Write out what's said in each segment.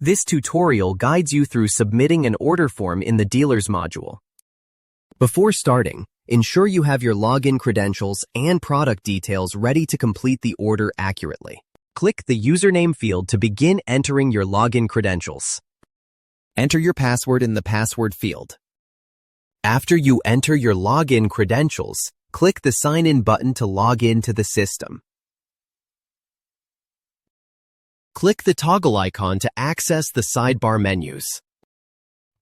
This tutorial guides you through submitting an order form in the Dealers module. Before starting, ensure you have your login credentials and product details ready to complete the order accurately. Click the username field to begin entering your login credentials. Enter your password in the password field. After you enter your login credentials, click the Sign In button to log in to the system. Click the toggle icon to access the sidebar menus.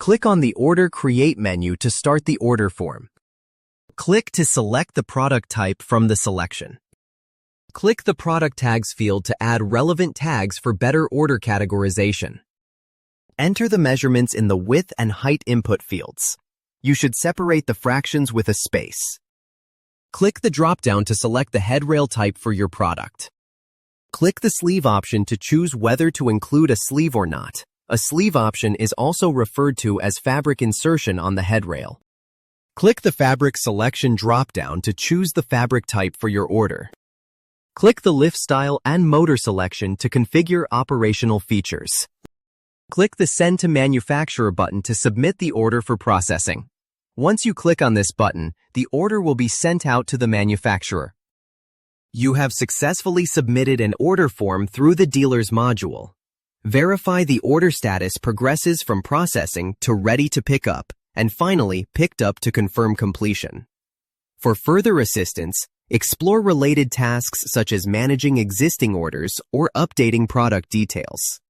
Click on the Order Create menu to start the order form. Click to select the product type from the selection. Click the Product Tags field to add relevant tags for better order categorization. Enter the measurements in the width and height input fields. You should separate the fractions with a space. Click the drop-down to select the headrail type for your product. Click the sleeve option to choose whether to include a sleeve or not. A sleeve option is also referred to as fabric insertion on the headrail. Click the fabric selection drop-down to choose the fabric type for your order. Click the lift style and motor selection to configure operational features. Click the Send to Manufacturer button to submit the order for processing. Once you click on this button, the order will be sent out to the manufacturer. You have successfully submitted an order form through the Dealers module. Verify the order status progresses from processing to ready to pick up, and finally picked up to confirm completion. For further assistance, explore related tasks such as managing existing orders or updating product details.